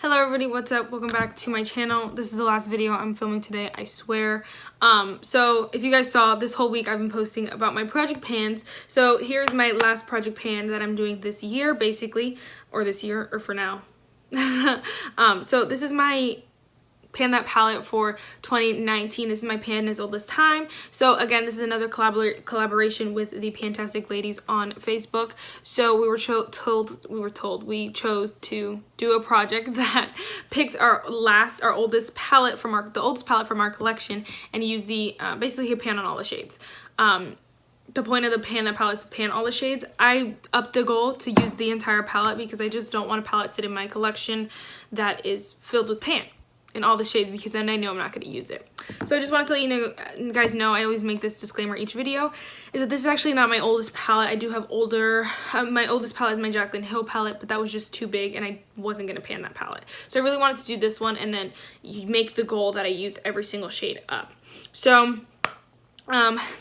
Hello everybody, what's up? Welcome back to my channel. This is the last video I'm filming today, I swear. So if you guys saw, this whole week I've been posting about my project pans. So here's my last project pan that I'm doing this year, basically, or this year, or for now. So this is my Pan That palette for 2019. This is my Pan As Old As Time. So again, this is another collaboration with the Fantastic Ladies on Facebook. So we chose to do a project that picked our oldest palette from our collection and use the basically hit pan on all the shades. The point of the Pan That palette is to pan all the shades. I upped the goal to use the entire palette because I just don't want a palette sit in my collection that is filled with pan in all the shades, because then I know I'm not going to use it. So I just want to let you guys know, I always make this disclaimer each video, is that this is actually not my oldest palette. I do have older, my oldest palette is my Jaclyn Hill palette, but that was just too big and I wasn't going to pan that palette. So I really wanted to do this one and then you make the goal that I use every single shade up. So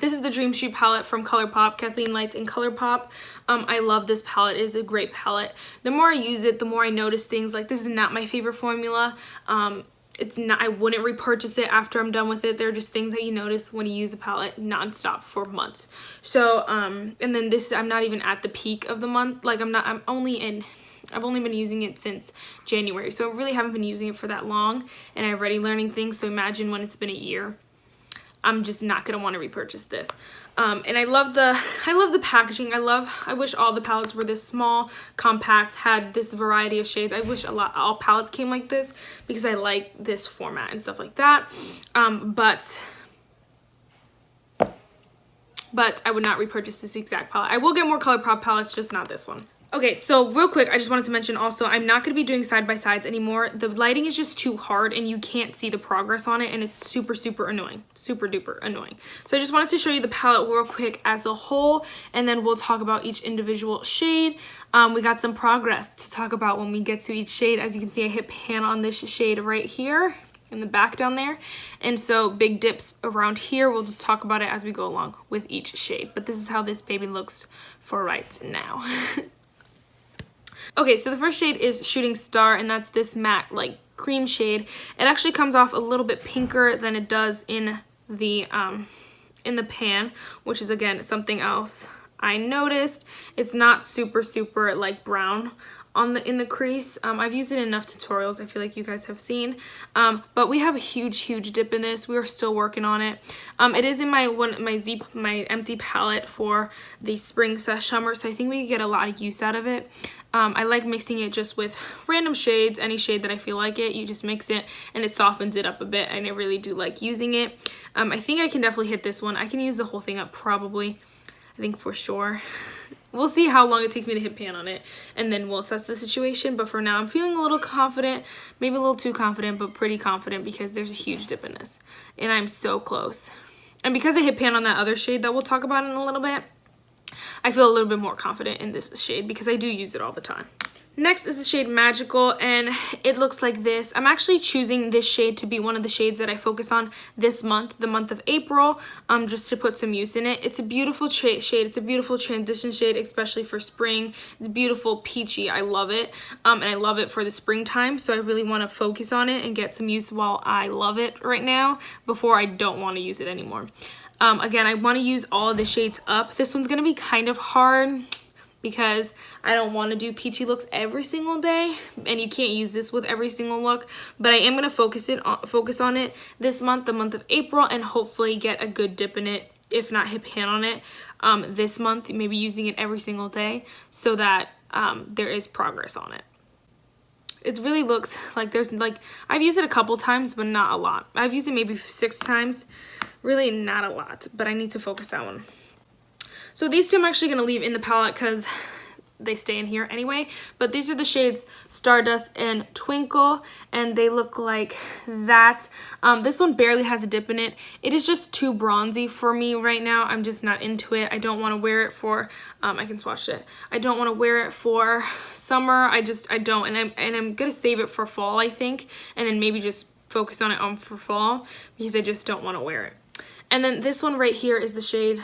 this is the Dream St palette from ColourpopxKathleenLights and ColourPop. I love this palette. It is a great palette. The more I use it, the more I notice things. Like, this is not my favorite formula. It's not, I wouldn't repurchase it after I'm done with it. They're just things that you notice when you use a palette nonstop for months. So, and then this, I'm not even at the peak of the month. Like, I've only been using it since January. So I really haven't been using it for that long and I'm already learning things. So imagine when it's been a year. I'm just not gonna want to repurchase this. And I love the packaging. I wish all the palettes were this small, compact, had this variety of shades. I wish all palettes came like this because I like this format and stuff like that. But I would not repurchase this exact palette. I will get more ColourPop palettes, just not this one. Okay, so real quick, I just wanted to mention also, I'm not going to be doing side-by-sides anymore. The lighting is just too hard and you can't see the progress on it, and it's super, super annoying. Super duper annoying. So I just wanted to show you the palette real quick as a whole, and then we'll talk about each individual shade. We got some progress to talk about when we get to each shade. As you can see, I hit pan on this shade right here in the back down there, and so big dips around here. We'll just talk about it as we go along with each shade, but this is how this baby looks for right now. Okay, so the first shade is Shooting Star, and that's this matte, like, cream shade. It actually comes off a little bit pinker than it does in the pan, which is, again, something else I noticed. It's not super, super, like, brown in the crease. I've used it in enough tutorials, I feel like you guys have seen, but we have a huge dip in this. We're still working on it. It is in my empty palette for the spring/summer, so I think we could get a lot of use out of it. I like mixing it just with random shades, any shade that I feel like it. You just mix it and it softens it up a bit, and I really do like using it. I think I can definitely hit this one. I can use the whole thing up probably, I think for sure. We'll see how long it takes me to hit pan on it, and then we'll assess the situation. But for now, I'm feeling a little confident, maybe a little too confident, but pretty confident because there's a huge dip in this, and I'm so close. And because I hit pan on that other shade that we'll talk about in a little bit, I feel a little bit more confident in this shade because I do use it all the time. Next is the shade Magical, and it looks like this. I'm actually choosing this shade to be one of the shades that I focus on this month, the month of April, just to put some use in it. It's a beautiful shade. It's a beautiful transition shade, especially for spring. It's beautiful, peachy. I love it, and I love it for the springtime, so I really want to focus on it and get some use while I love it right now before I don't want to use it anymore. Again, I want to use all of the shades up. This one's going to be kind of hard because I don't want to do peachy looks every single day, and you can't use this with every single look, but I am going to focus on it this month, the month of April, and hopefully get a good dip in it, if not hit pan on it this month, maybe using it every single day so that there is progress on it. It really looks like I've used it a couple times, but not a lot. I've used it maybe 6 times, really not a lot, but I need to focus that one. So these two I'm actually going to leave in the palette because they stay in here anyway. But these are the shades Stardust and Twinkle, and they look like that. This one barely has a dip in it. It is just too bronzy for me right now. I'm just not into it. I don't want to wear it for, I can swatch it. I don't want to wear it for summer. I don't. And I'm going to save it for fall, I think. And then maybe just focus on it for fall because I just don't want to wear it. And then this one right here is the shade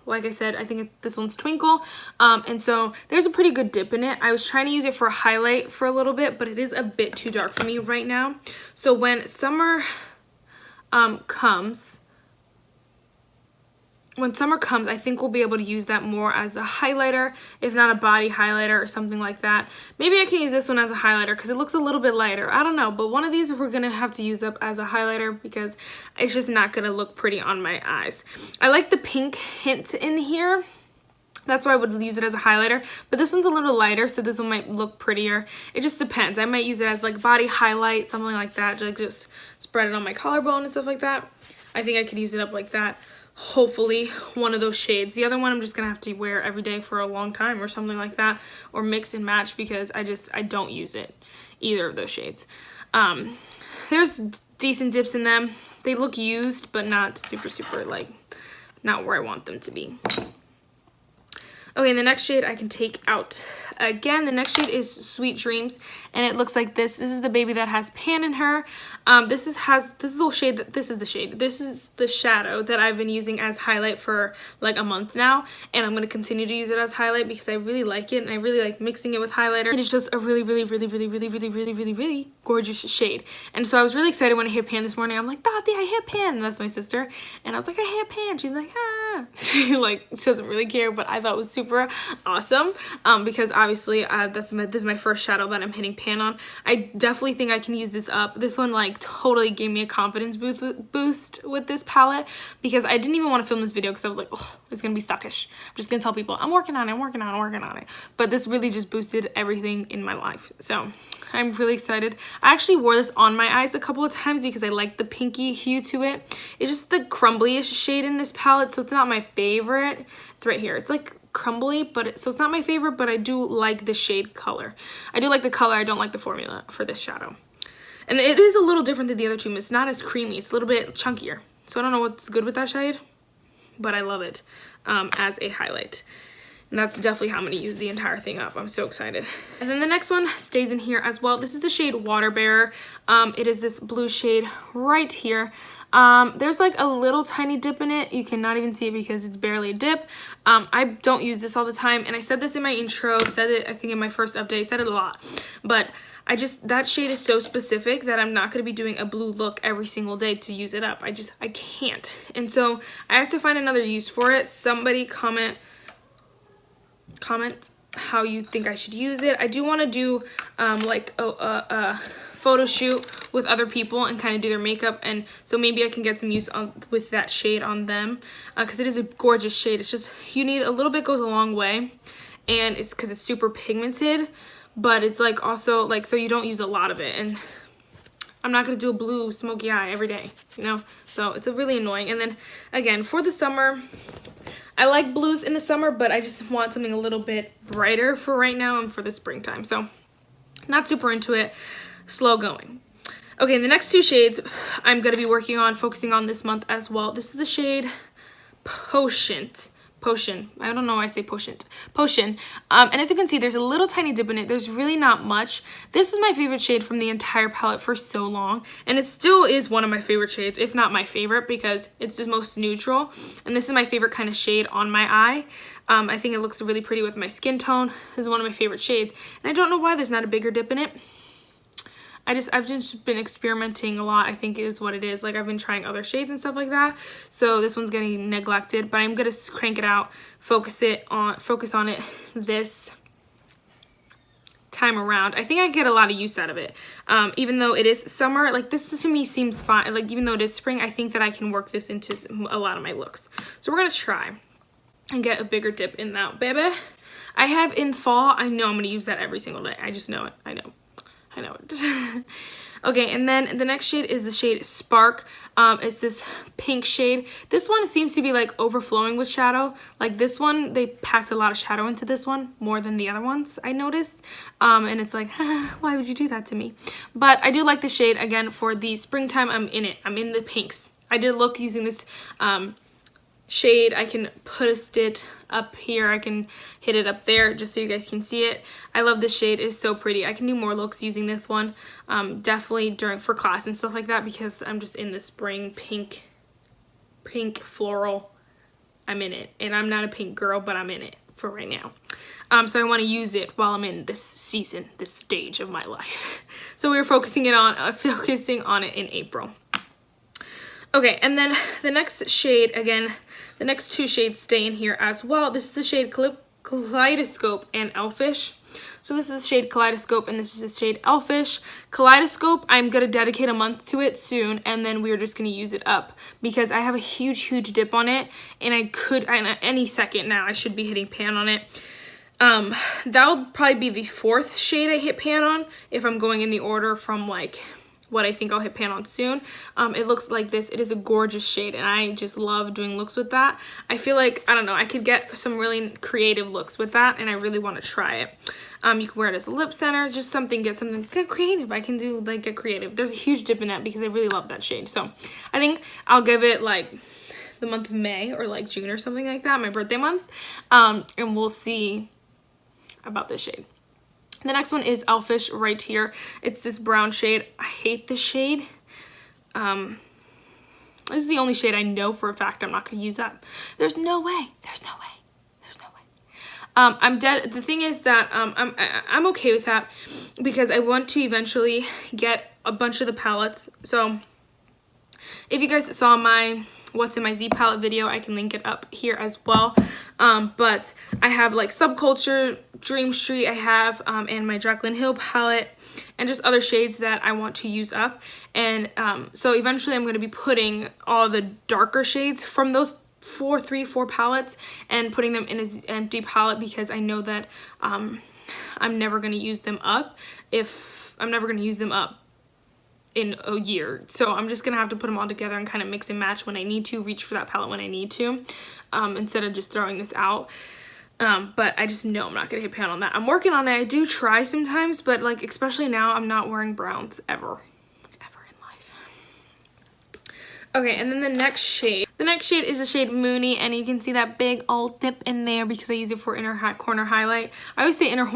like I said, I think this one's Twinkle. And so there's a pretty good dip in it. I was trying to use it for a highlight for a little bit, but it is a bit too dark for me right now. So when summer comes, I think we'll be able to use that more as a highlighter, if not a body highlighter or something like that. Maybe I can use this one as a highlighter because it looks a little bit lighter. I don't know, but one of these we're going to have to use up as a highlighter because it's just not going to look pretty on my eyes. I like the pink hint in here. That's why I would use it as a highlighter, but this one's a little lighter, so this one might look prettier. It just depends. I might use it as like body highlight, something like that, like just spread it on my collarbone and stuff like that. I think I could use it up like that. Hopefully one of those shades. The other one I'm just gonna have to wear every day for a long time or something like that, or mix and match because I don't use it, either of those shades. There's decent dips in them. They look used, but not super like, not where I want them to be. Okay, and the next shade I can take out. Again, the next shade is Sweet Dreams, and it looks like this. This is the baby that has pan in her. This is the shadow that I've been using as highlight for like a month now, and I'm gonna continue to use it as highlight because I really like it, and I really like mixing it with highlighter. It is just a really gorgeous shade. And so I was really excited when I hit pan this morning. I'm like, Dati, I hit pan, and that's my sister. And I was like, I hit pan. She's like, ah. She doesn't really care, but I thought it was super awesome because obviously this is my first shadow that I'm hitting pan on. I definitely think I can use this up. This one like totally gave me a confidence boost with this palette because I didn't even want to film this video because I was like, oh, it's gonna be stuckish. I'm just gonna tell people I'm working on it. But this really just boosted everything in my life. So I'm really excited. I actually wore this on my eyes a couple of times because I like the pinky hue to it. It's just the crumbly-ish shade in this palette, so it's not my favorite. It's right here. It's like crumbly, but so it's not my favorite, but I do like the shade color. I do like the color. I don't like the formula for this shadow. And it is a little different than the other two. It's not as creamy. It's a little bit chunkier. So I don't know what's good with that shade, but I love it as a highlight. And that's definitely how I'm going to use the entire thing up. I'm so excited. And then the next one stays in here as well. This is the shade Waterbearer. It is this blue shade right here. There's like a little tiny dip in it. You cannot even see it because it's barely a dip. I don't use this all the time, and I said this in my intro, said it I think in my first update, said it a lot, but that shade is so specific that I'm not going to be doing a blue look every single day to use it up. I can't. And so I have to find another use for it. Somebody comment how you think I should use it. I do want to do like a photo shoot with other people and kind of do their makeup, and so maybe I can get some use with that shade on them because it is a gorgeous shade. It's just, you need a little bit, goes a long way, and it's because it's super pigmented, but it's like also like, so you don't use a lot of it, and I'm not going to do a blue smoky eye every day, you know, so it's a really annoying. And then again, for the summer, I like blues in the summer, but I just want something a little bit brighter for right now and for the springtime, so not super into it. Slow going. Okay, and the next two shades I'm going to be working on, focusing on this month as well. This is the shade Potion. I don't know why I say Potion. And as you can see, there's a little tiny dip in it. There's really not much. This was my favorite shade from the entire palette for so long, and it still is one of my favorite shades, if not my favorite, because it's the most neutral, and this is my favorite kind of shade on my eye. I think it looks really pretty with my skin tone. This is one of my favorite shades, and I don't know why there's not a bigger dip in it. I've just been experimenting a lot, I think is what it is. Like, I've been trying other shades and stuff like that. So this one's getting neglected, but I'm gonna crank it out, focus on it this time around. I think I get a lot of use out of it. Even though it is summer, like this to me seems fine. Like, even though it is spring, I think that I can work this into a lot of my looks. So we're gonna try and get a bigger dip in that, baby. I have in fall, I know I'm gonna use that every single day. I just know it, I know it. Okay, and then the next shade is the shade Spark. It's this pink shade. This one seems to be like overflowing with shadow. Like this one, they packed a lot of shadow into this one, more than the other ones, I noticed. And it's like, why would you do that to me? But I do like the shade. Again, for the springtime, I'm in it. I'm in the pinks. I did look using this shade. I can post it up here, I can hit it up there just so you guys can see it. I love this shade. It's so pretty. I can do more looks using this one, definitely for class and stuff like that, because I'm just in the spring pink floral I'm in it. And I'm not a pink girl, but I'm in it for right now. So I want to use it while I'm in this season, this stage of my life. So we're focusing on it in April. Okay, and then the next shade, again, the next two shades stay in here as well. This is the shade Kaleidoscope and Elfish. So this is the shade Kaleidoscope and this is the shade Elfish. Kaleidoscope, I'm going to dedicate a month to it soon, and then we're just going to use it up because I have a huge dip on it, and any second now I should be hitting pan on it. That'll probably be the fourth shade I hit pan on if I'm going in the order from like what I think I'll hit pan on soon. It looks like this. It is a gorgeous shade, and I just love doing looks with that. I feel like, I don't know, I could get some really creative looks with that, and I really want to try it. You can wear it as a lip center, just get something creative. I can do like get creative. There's a huge dip in that because I really love that shade. So I think I'll give it like the month of May or like June or something like that, my birthday month, and we'll see about this shade. The next one is Elfish right here. It's this brown shade. I hate this shade. This is the only shade I know for a fact I'm not going to use up. There's no way. There's no way. There's no way. I'm dead. The thing is that I'm okay with that because I want to eventually get a bunch of the palettes. So if you guys saw my What's in My Z palette video, I can link it up here as well. But I have like Subculture, Dream Street, I have, and my Jaclyn Hill palette, and just other shades that I want to use up. And so eventually I'm going to be putting all the darker shades from those three, four palettes and putting them in an empty palette because I know that I'm never going to use them up in a year. So I'm just gonna have to put them all together and kind of mix and match when I need to, reach for that palette when I need to, instead of just throwing this out. But I just know I'm not gonna hit pan on that. I'm working on it. I do try sometimes, but like especially now I'm not wearing browns ever in life. Okay, and then the next shade is the shade Moony, and you can see that big old dip in there because I use it for inner corner highlight. I always say inner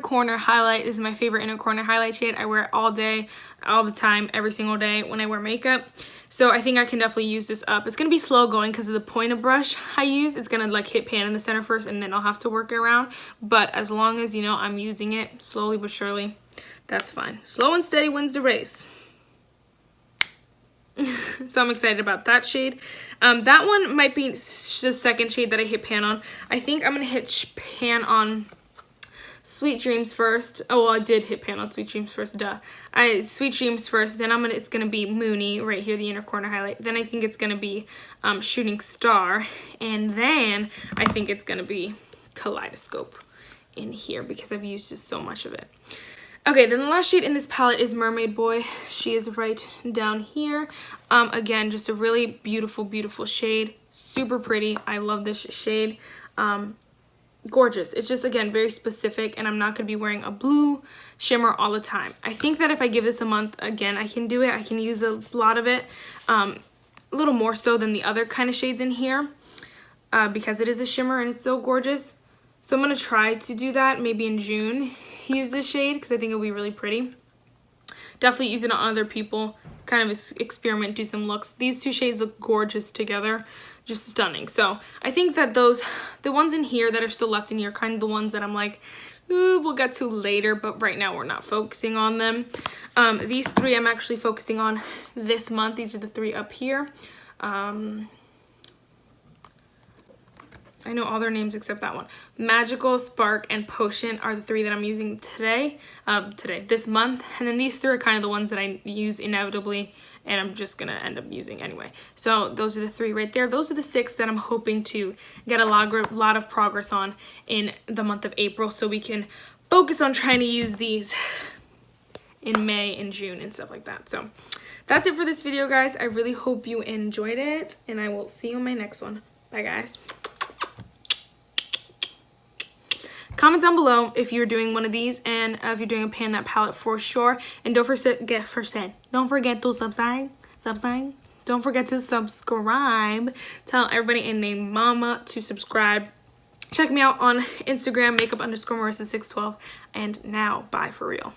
corner highlight is my favorite inner corner highlight shade. I wear it all day, all the time, every single day when I wear makeup. So I think I can definitely use this up. It's going to be slow going because of the pointer brush I use. It's going to like hit pan in the center first and then I'll have to work it around. But as long as, you know, I'm using it slowly but surely, that's fine. Slow and steady wins the race. So I'm excited about that shade. That one might be the second shade that I hit pan on. I think I'm going to hit pan on Sweet Dreams first. Oh, well, I did hit pan on Sweet Dreams first, duh. Sweet Dreams first, then it's gonna be Moony right here, the inner corner highlight. Then I think it's gonna be Shooting Star, and then I think it's gonna be Kaleidoscope in here because I've used just so much of it. Okay, then the last shade in this palette is Mermaid Boy. She is right down here. Again, just a really beautiful shade. Super pretty. I love this shade. Gorgeous. It's just, again, very specific, and I'm not going to be wearing a blue shimmer all the time. I think that if I give this a month, again, I can do it. I can use a lot of it, a little more so than the other kind of shades in here, because it is a shimmer and it's so gorgeous. So I'm going to try to do that maybe in June, use this shade because I think it'll be really pretty. Definitely use it on other people, kind of experiment, do some looks. These two shades look gorgeous together, just stunning. So I think that the ones in here that are still left in here, kind of the ones that I'm like, ooh, we'll get to later, but right now we're not focusing on them. These three I'm actually focusing on this month. These are the three up here. I know all their names except that one. Magical, Spark, and Potion are the three that I'm using this month. And then these three are kind of the ones that I use inevitably and I'm just gonna end up using anyway. So those are the three right there. Those are the 6 that I'm hoping to get a lot of progress on in the month of April so we can focus on trying to use these in May and June and stuff like that. So that's it for this video, guys. I really hope you enjoyed it and I will see you in my next one. Bye, guys. Comment down below if you're doing one of these and if you're doing a pan that palette for sure. And don't forget to subscribe. Don't forget to subscribe. Tell everybody and name mama to subscribe. Check me out on Instagram, makeup_Marissa612. And now, bye for real.